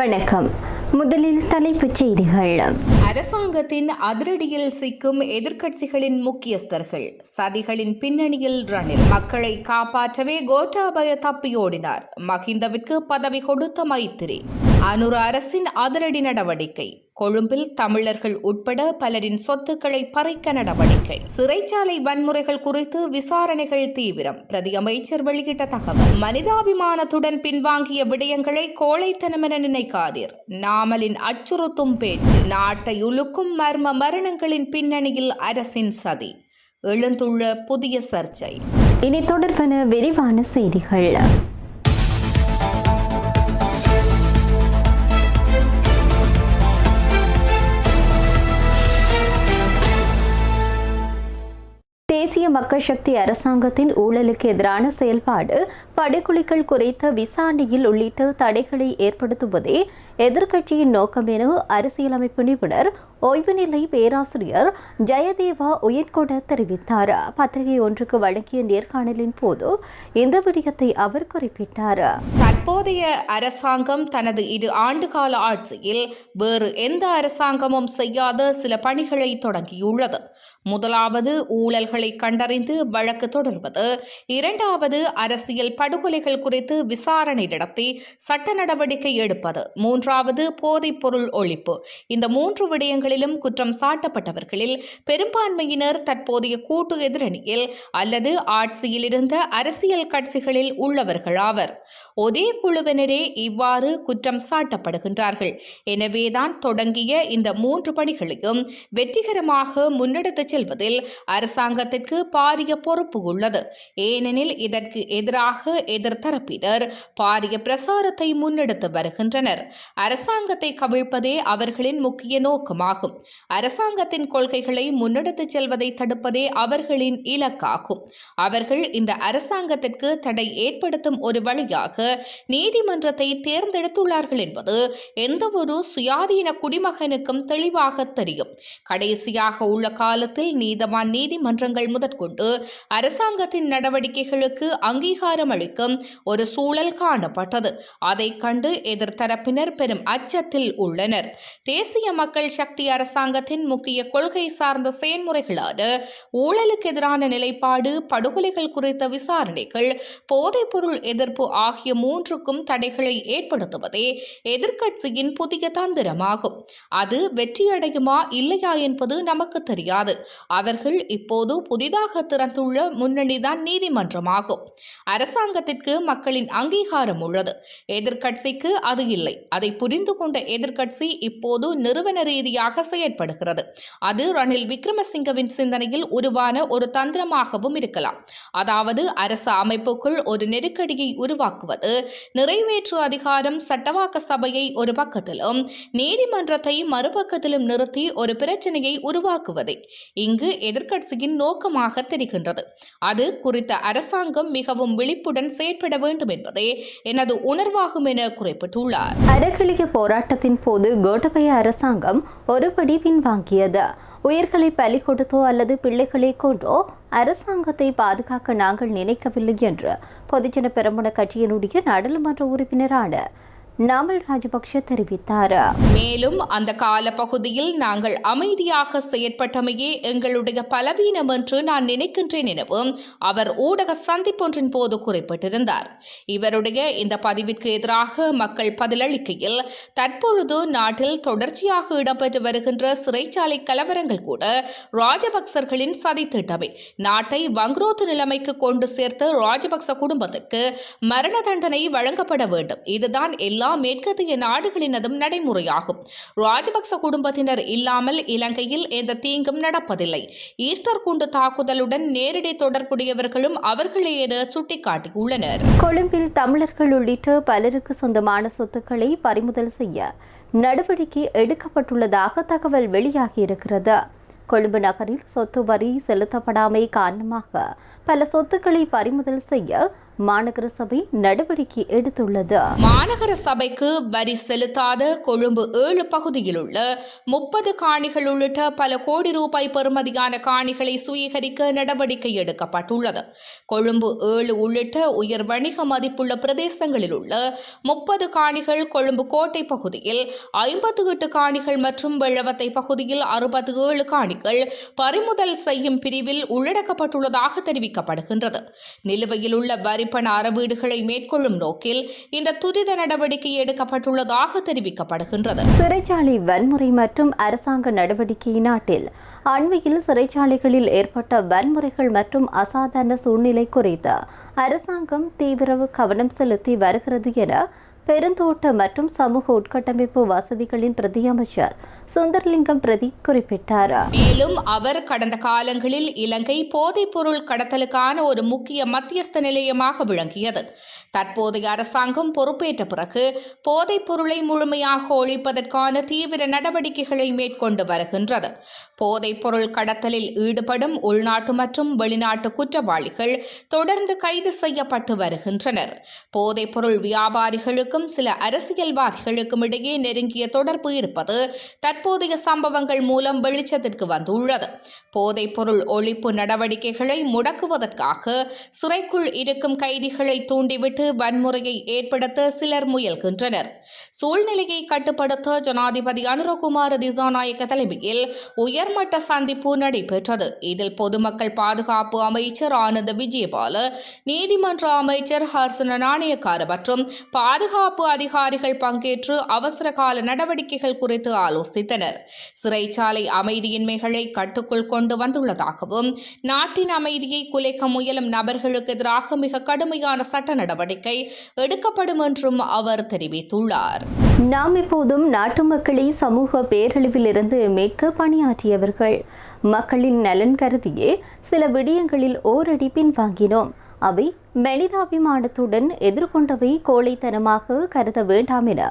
வணக்கம். முதலில் தலைப்புச் செய்திகள். அரசாங்கத்தின் அதிரடியில் சிக்கும் எதிர்க்கட்சிகளின் முக்கியஸ்தர்கள். சதிகளின் பின்னணியில் ரணில். மக்களை காப்பாற்றவே கோட்டாபய தப்பியோடினார். மஹிந்தவிற்கு பதவி கொடுத்த மைத்திரி. அனுர அரசின் அதிரடி நடவடிக்கை. கொழும்பில் தமிழர்கள் உட்பட பலரின் சொத்துக்களை பறிக்க நடவடிக்கை. சிறைச்சாலை வன்முறைகள் குறித்து விசாரணைகள் தீவிரம். பிரதி அமைச்சர் வெளியிட்ட தகவல். மனிதாபிமானத்துடன் பின்வாங்கிய விடயங்களை கோழைத்தனமென நினைக்காதீர். நாமலின் அச்சுறுத்தும் பேச்சு. நாட்டை உலுக்கும் மர்ம மரணங்களின் பின்னணியில் அரசின் சதி. எழுந்துள்ள புதிய சர்ச்சை. இனி தொடர்பான விரிவான செய்திகள். தேசிய மக்கள் சக்தி அரசாங்கத்தின் ஊழலுக்கு எதிரான செயல்பாடு, படுகொலைகள் குறித்த விசாரணையில் உள்ளிட்ட தடைகளை ஏற்படுத்துவதே எதிர்க்கட்சியின் நோக்கம் என அரசியலமைப்பு நிபுணர் ஓய்வு நிலை பேராசிரியர் ஜெயதேவா உயிர்கொட தெரிவித்தார். பத்திரிகை ஒன்றுக்கு வழங்கிய நேர்காணலின் போது இந்த விடயத்தை அவர் குறிப்பிட்டார். தற்போதைய அரசாங்கம் தனது 2 ஆண்டுகால ஆட்சியில் வேறு எந்த அரசாங்கமும் செய்யாத சில பணிகளை தொடங்கியுள்ளது. முதலாவது, ஊழல்களை கண்டறிந்து வழக்கு தொடர்வது. இரண்டாவது, அரசியல் படுகொலைகள் குறித்து விசாரணை நடத்தி சட்ட நடவடிக்கை எடுப்பது. மூன்றாவது, போதைப்பொருள் ஒழிப்பு. இந்த 3 விடயங்களிலும் குற்றம் சாட்டப்பட்டவர்களில் பெரும்பான்மையினர் தற்போதைய கூட்டு எதிரணியில் அல்லது ஆட்சியில் இருந்த அரசியல் கட்சிகளில் உள்ளவர்களாவர். ஒரே குழுவினரே இவ்வாறு குற்றம் சாட்டப்படுகின்றார்கள். எனவேதான் தொடங்கிய இந்த 3 பணிகளையும் வெற்றிகரமாக முன்னெடுத்துச் செல்வதில் அரசாங்கத்திற்கு பாரிய பொறுப்பு உள்ளது. ஏனெனில் இதற்கு எதிராக எதிர்த்தரப்பினர் பாரிய பிரசாரத்தை முன்னெடுத்து வருகின்றனர். அரசாங்கத்தை கவிழ்ப்பதே அவர்களின் முக்கிய நோக்கமாகும். அரசாங்கத்தின் கொள்கைகளை முன்னெடுத்துச் செல்வதை தடுப்பதே அவர்களின் இலக்காகும். அவர்கள் இந்த அரசாங்கத்திற்கு தடை ஏற்படுத்தும் ஒரு வழியாக நீதிமன்றத்தை தேர்ந்தெடுத்துள்ளார்கள் என்பது எந்தவொரு சுயாதீன குடிமகனுக்கும் தெளிவாக தெரியும். கடைசியாக உள்ள காலத்தில் நீதவான் நீதிமன்றங்கள் முதற்கொண்டு அரசாங்கத்தின் நடவடிக்கைகளுக்கு அங்கீகாரம் அளிக்கும் ஒரு சூழல் காணப்பட்டது. அதை கண்டு எதிர்த்தரப்பினர் பெரும் அச்சத்தில் உள்ளனர். தேசிய மக்கள் சக்தி அரசாங்கத்தின் முக்கிய கொள்கை சார்ந்த செயல்முறைகளான ஊழலுக்கு எதிரான நிலைப்பாடு, படுகொலைகள் குறித்த விசாரணைகள், போதைப்பொருள் எதிர்ப்பு ஆகிய 3க்கும் தடைகளை ஏற்படுத்துவதே எதிர்க்கட்சியின் புதிய தந்திரமாகும். அது வெற்றியடையுமா இல்லையா என்பது நமக்கு தெரியாது. அவர்கள் இப்போது புதிதாக திறந்துள்ள முன்னணிதான் நீதிமன்றமாகும். அரசாங்கத்திற்கு மக்களின் அங்கீகாரம் உள்ளது. எதிர்க்கட்சிக்கு அது இல்லை. அதை புரிந்து கொண்ட எதிர்க்கட்சி இப்போது நிறுவன ரீதியாக செயற்படுகிறது. அது ரணில் விக்ரமசிங்கவின் சிந்தனையில் உருவான ஒரு தந்திரமாகவும் இருக்கலாம். அதாவது அரசு அமைப்புக்குள் ஒரு நெருக்கடியை உருவாக்குவது, நிறைவேற்று அதிகாரம் சட்டவாக்க சபையை ஒரு பக்கத்திலும் நீதிமன்றத்தை மறுபக்கத்திலும் நிறுத்தி ஒரு பிரச்சனையை உருவாக்குவதே இங்கு எதிர்க்கட்சியின் நோக்கமாக தெரிகின்றது. அது குறித்த அரசாங்கம் மிகவும் விழிப்புடன் செயற்பட வேண்டும் என்பதே எனது உணர்வாகும் என குறிப்பிட்டுள்ளார். அறக்கலிய போராட்டத்தின் போது கோட்டாபய அரசாங்கம் ஒருபடி பின்வாங்கியது. உயிர்களை பலி கொடுத்தோ அல்லது பிள்ளைகளை கொன்றோ அரசாங்கத்தை பாதுகாக்க நாங்கள் நினைக்கவில்லை என்று பொதுஜன பெரமுன கட்சியினுடைய நாடாளுமன்ற உறுப்பினரான நாமல் ராஜபக்ஷ தெரிவித்தார். மேலும் அந்த கால பகுதியில் நாங்கள் அமைதியாக செயற்பட்டமையே எங்களுடைய பலவீனம் என்று நான் நினைக்கின்றேன் எனவும் அவர் ஊடக சந்திப்பொன்றின் போது குறிப்பிட்டிருந்தார். இவருடைய இந்த பதிவிற்கு எதிராக மக்கள் பதிலளிக்கையில், தற்பொழுது நாட்டில் தொடர்ச்சியாக இடம்பெற்று வருகின்ற சிறைச்சாலை கலவரங்கள் கூட ராஜபக்சர்களின் சதித்திட்டமே. நாட்டை வங்குரோத்து நிலைமைக்கு கொண்டு சேர்த்த ராஜபக்ச குடும்பத்திற்கு மரண தண்டனை வழங்கப்பட வேண்டும். இதுதான் எல்லா மேற்கத்திய நாடுகளினதும் நடைமுறையாகும். ராஜபக்ச குடும்பத்தினர் இல்லாமல் இலங்கையில் எந்த தீங்கும் நடப்பதில்லை. ஈஸ்டர் குண்டு தாக்குதலுடன் நேரடி தொடர்புடையவர்களும் அவர்களே என சுட்டிக்காட்டியுள்ளனர். கொழும்பில் தமிழர்கள் உள்ளிட்ட பலருக்கு சொந்தமான சொத்துக்களை பறிமுதல் செய்ய நடவடிக்கை எடுக்கப்பட்டுள்ளதாக தகவல் வெளியாகியிருக்கிறது. கொழும்பு நகரில் சொத்து வரி செலுத்தப்படாமை காரணமாக பல சொத்துக்களை பறிமுதல் செய்ய மாநகர சபை நடவடிக்கை எடுத்துள்ளது. மாநகர சபைக்கு வரி செலுத்தாத கொழும்பு 7 பகுதியில் உள்ள 30 காணிகள் உள்ளிட்ட பல கோடி ரூபாய் பெறுமதியான காணிகளை சுவீகரிக்க நடவடிக்கை எடுக்கப்பட்டுள்ளது. கொழும்பு 7 உள்ளிட்ட உயர் வணிக மதிப்புள்ள பிரதேசங்களில் உள்ள 30 காணிகள், கொழும்பு கோட்டை பகுதியில் 58 காணிகள் மற்றும் வெள்ளவத்தை பகுதியில் 67 காணிகள் பறிமுதல் செய்யும் பிரிவில் உள்ளடக்கப்பட்டுள்ளதாக தெரிவிக்கப்படுகின்றது. நிலுவையில் உள்ள வரிப்பண அறவீடுகளை மேற்கொள்ளும் நோக்கில் இந்த துரித நடவடிக்கை எடுக்கப்பட்டுள்ளதாக தெரிவிக்கப்படுகின்றது. சிறைச்சாலை வன்முறை மற்றும் அரசாங்க நடவடிக்கை. நாட்டில் அண்மையில் சிறைச்சாலைகளில் ஏற்பட்ட வன்முறைகள் மற்றும் அசாதாரண சூழ்நிலை குறித்து அரசாங்கம் தீவிர கவனம் செலுத்தி வருகிறது என பெருந்தோட்ட மற்றும் சமூக உட்கட்டமைப்பு வசதிகளின் பிரதி அமைச்சர் சுந்தர்லிங்கம் பிரதீப் குறிப்பிட்டார். மேலும் அவர் கடந்த காலங்களில் இலங்கை போதைப்பொருள் கடத்தலுக்கான ஒரு முக்கிய மத்தியஸ்த நிலையமாக விளங்கியது. தற்போதைய அரசாங்கம் பொறுப்பேற்ற பிறகு போதைப்பொருளை முழுமையாக ஒழிப்பதற்கான தீவிர நடவடிக்கைகளை மேற்கொண்டு வருகின்றது. போதைப்பொருள் கடத்தலில் ஈடுபடும் உள்நாட்டு மற்றும் வெளிநாட்டு குற்றவாளிகள் தொடர்ந்து கைது செய்யப்பட்டு வருகின்றனர். போதைப்பொருள் வியாபாரிகளுக்கும் சில அரசியல்வாதிகளுக்கும் இடையே நெருங்கிய தொடர்பு இருப்பது தற்போதைய சம்பவங்கள் மூலம் வெளிச்சத்திற்கு வந்துள்ளது. போதைப்பொருள் ஒழிப்பு நடவடிக்கைகளை முடக்குவதற்காக சிறைக்குள் இருக்கும் கைதிகளை தூண்டிவிட்டு வன்முறையை ஏற்படுத்த சிலர் முயல்கின்றனர். சூழ்நிலையை கட்டுப்படுத்த ஜனாதிபதி அனுரகுமார திசாநாயக்க தலைமையில் உயர்மட்ட சந்திப்பு நடைபெற்றது. இதில் பொதுமக்கள் பாதுகாப்பு அமைச்சர் ஆனந்த விஜயபால, நீதிமன்ற அமைச்சர் ஹர்சன நாணயக்கார மற்றும் பாதுகாப்பு அதிகாரிகள் பங்கேற்று அவசர கால நடவடிக்கைகள் குறித்து ஆலோசித்தனர். சிறைச்சாலை அமைதியின்மைகளை கட்டுக்குள் கொண்டு வந்துள்ளதாகவும் நாட்டின் அமைதியை குலைக்க முயலும் நபர்களுக்கு எதிராக மிக கடுமையான சட்ட நடவடிக்கை எடுக்கப்படும் என்றும் அவர் தெரிவித்துள்ளார். நாம் இப்போதும் நாட்டு மக்களை சமூக பேரழிவில் இருந்து மீட்க பணியாற்றியவர்கள். மக்களின் நலன் கருதியே சில விடயங்களில் ஓரடி பின்வாங்கினோம். அவை மனிதாபிமானத்துடன் எதிர்கொண்டவை கோழைத்தனமாக கருத வேண்டாம் என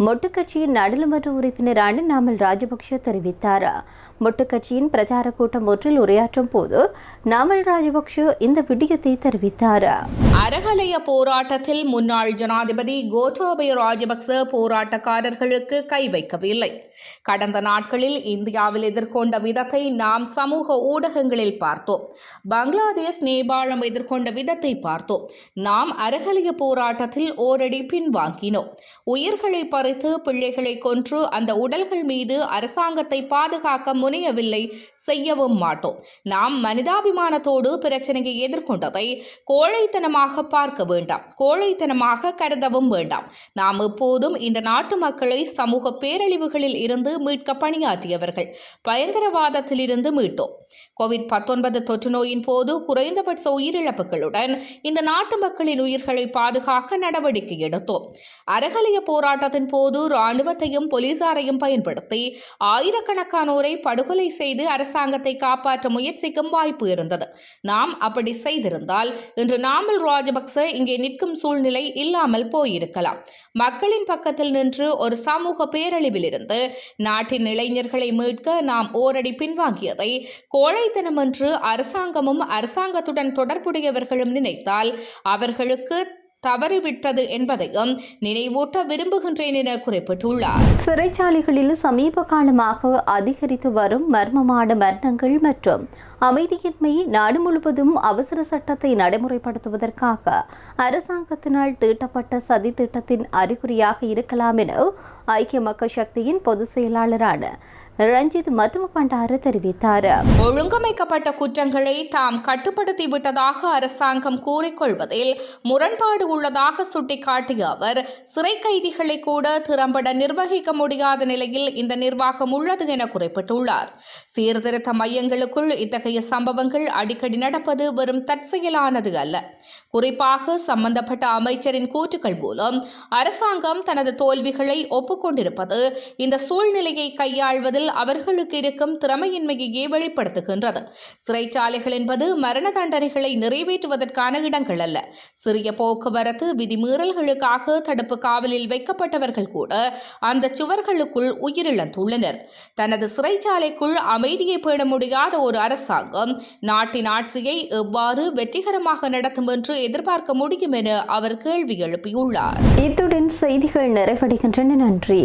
மொட்டு கட்சியின் நாடாளுமன்ற உறுப்பினரான நாமல் ராஜபக்ஷ தெரிவித்தார். மொட்டு கட்சியின் பிரச்சார கூட்டம் ஒன்றில் உரையாற்றும் போது நாமல் ராஜபக்ஷ இந்த விடயத்தை தெரிவித்தார். அரகலைய போராட்டத்தில் முன்னாள் ஜனாதிபதி கோட்டாபய ராஜபக்ச போராட்டக்காரர்களுக்கு கை வைக்கவில்லை. கடந்த நாட்களில் இந்தியாவில் எதிர்கொண்ட விதத்தை நாம் சமூக ஊடகங்களில் பார்த்தோம். பங்களாதேஷ், நேபாளம் எதிர்கொண்ட விதத்தை பார்த்தோம். நாம் அரகலைய போராட்டத்தில் ஓரடி பின்வாங்கினோம். உயிர்களை பறித்து பிள்ளைகளை கொன்று அந்த உடல்கள் மீது அரசாங்கத்தை பாதுகாக்க முனையவில்லை, செய்யவும் மாட்டோம். நாம் மனிதாபிமானத்தோடு பிரச்சனையை எதிர்கொண்டதை கோழைத்தனமாக பார்க்க வேண்டாம், கோழைத்தனமாக கருதவும் வேண்டாம். நாம் எப்போதும் இந்த நாட்டு மக்களை சமூக பேரழிவுகளில் இருந்து மீட்க பணியாற்றியவர்கள். பயங்கரவாதத்தில் இருந்து மீட்டோம். COVID-19 தொற்று நோயின் போது குறைந்தபட்ச உயிரிழப்புகளுடன் இந்த நாட்டு மக்களின் உயிர்களை பாதுகாக்க நடவடிக்கை எடுத்தோம். அரகலைய போராட்டத்தின் போது இராணுவத்தையும் போலீசாரையும் பயன்படுத்தி ஆயிரக்கணக்கானோரை படுகொலை செய்து அரசாங்கத்தை காப்பாற்ற முயற்சிக்கும் வாய்ப்பு இருந்தது. நாம் அப்படி செய்திருந்தால் இன்று நாமல் ராஜபக்ச இங்கே நிற்கும் சூழ்நிலை இல்லாமல் போயிருக்கலாம். மக்களின் பக்கத்தில் நின்று ஒரு சமூக பேரழிவில் இருந்து நாட்டின் இளைஞர்களை மீட்க நாம் ஓரடி பின்வாங்கியதை கோழைத்தனம் என்று அரசாங்கமும் அரசாங்கத்துடன் தொடர்புடையவர்களும் நினைத்தால் அவர்களுக்கு தவறிவிட்டது என்பதையும் நினைவூட்ட விரும்புகின்றேன் என குறிப்பிட்டுள்ளார். சிறைச்சாலைகளில் சமீப காலமாக அதிகரித்து வரும் மர்மமான மரணங்கள் மற்றும் அமைதியின்மை நாடு முழுவதும் அவசர சட்டத்தை நடைமுறைப்படுத்துவதற்காக அரசாங்கத்தினால் தீட்டப்பட்ட சதி திட்டத்தின் அறிகுறியாக இருக்கலாம் என ஐக்கிய மக்கள் சக்தியின் பொதுச் செயலாளரான ரஞ்சித் மதும பண்டார தெரிவித்தார். ஒழுங்கமைக்கப்பட்ட குற்றங்களை தாம் கட்டுப்படுத்தி விட்டதாக அரசாங்கம் கூறிக்கொள்வதில் முரண்பாடு உள்ளதாக சுட்டிக்காட்டிய அவர், சிறை கைதிகளை கூட திறம்பட நிர்வகிக்க முடியாத நிலையில் இந்த நிர்வாகம் உள்ளது என குறிப்பிட்டுள்ளார். சீர்திருத்த மையங்களுக்குள் இத்தகைய சம்பவங்கள் அடிக்கடி நடப்பது வெறும் தற்செயலானது அல்ல. குறிப்பாக சம்பந்தப்பட்ட அமைச்சரின் கூற்றுக்கள் மூலம் அரசாங்கம் தனது தோல்விகளை ஒப்புக்கொண்டிருப்பது இந்த சூழ்நிலையை கையாள்வதில் செய்வதில் அவர்களுக்கு இருக்கும் திறமையின்மையையே வெளிப்படுத்துகின்றது. சிறைச்சாலைகள் என்பது மரண தண்டனைகளை நிறைவேற்றுவதற்கான இடங்கள் அல்ல. சிறிய போக்குவரத்து விதிமீறல்களுக்காக தடுப்பு காவலில் வைக்கப்பட்டவர்கள் கூட அந்த சுவர்களுக்குள் உயிரிழந்துள்ளனர். தனது சிறைச்சாலைக்குள் அமைதியை பேண முடியாத ஒரு அரசாங்கம் நாட்டின் ஆட்சியை எவ்வாறு வெற்றிகரமாக நடத்தும் என்று எதிர்பார்க்க முடியும் என அவர் கேள்வி எழுப்பியுள்ளார். இத்துடன் செய்திகள் நிறைவடைகின்றன. நன்றி.